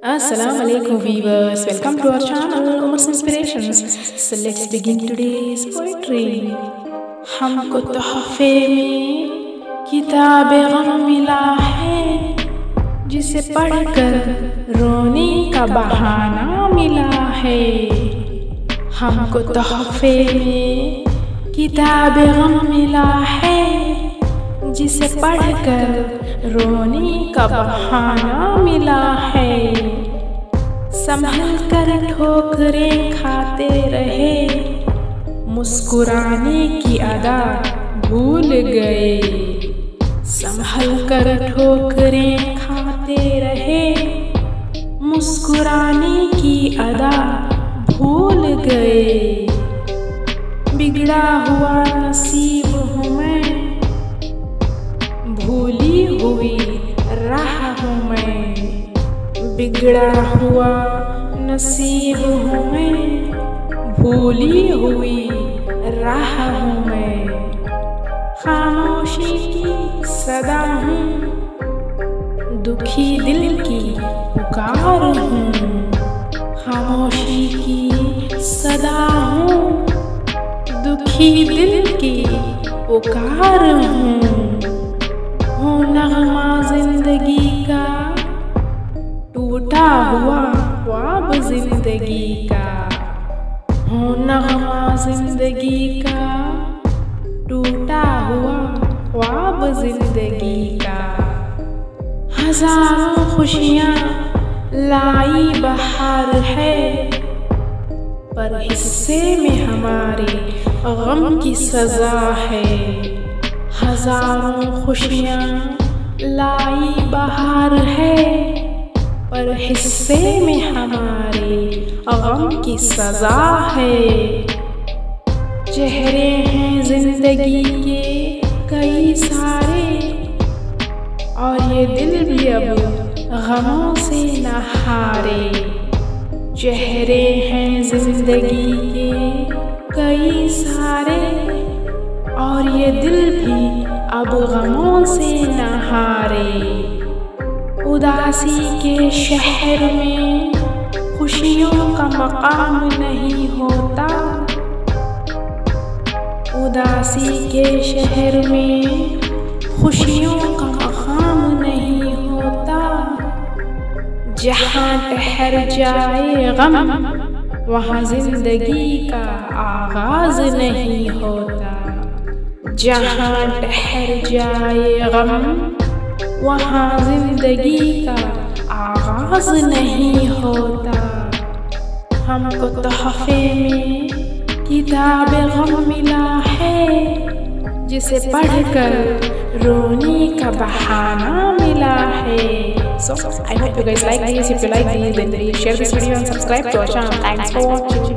Assalamu alaikum viewers, welcome to our channel Umar's Inspirations. So let's begin today's poetry. हमको तोहफे में किताबे गम मिला है, जिसे पढ़कर रोने का बहाना मिला है। हमको तोहफे में किताबे गम मिला है, जिसे पढ़कर रोने का बहाना मिला है। संभल कर ठोकरें खाते रहे, मुस्कुराने की अदा भूल गए। संभल कर ठोकरें खाते रहे, मुस्कुराने की अदा भूल गए। बिगड़ा हुआ नसीब हूँ मैं, भूली हुई राह हूँ मैं। बिगड़ा हुआ नसीब हूँ मैं, भूली हुई राह हूँ मैं। खामोशी की सदा हूँ, दुखी दिल की पुकार हूँ। खामोशी की सदा हूँ, दुखी दिल की पुकार हूँ। हूँ नग़मा जिंदगी का, टूटा हुआ ख्वाब जिंदगी का। हूँ नग़मा जिंदगी का, टूटा हुआ ख्वाब जिंदगी का। हजारों खुशियाँ लाई बहार है, पर हिस्से में हमारे गम की सजा है। हजारों खुशियाँ लाई बहार है, पर हिस्से में हमारे गम की सजा है। चेहरे हैं जिंदगी के कई सारे, और ये दिल भी अब गमों से न हारे। चेहरे हैं जिंदगी के कई सारे, और ये दिल भी अब गमों से न हारे। उदासी के शहर में खुशियों का मकाम नहीं होता। उदासी के शहर में खुशियों का मकाम नहीं होता। जहाँ ठहर जाए गम, वहाँ जिंदगी का आगाज नहीं होता। जहाँ ठहर जाए गम, वहाँ जिंदगी का आगाज नहीं होता। हमको तोहफे में किताबे गम मिला है, जिसे पढ़कर रोने का बहाना मिला है। So I hope you guys like this. If you like this, then please share this video and subscribe to our channel. Thanks for watching.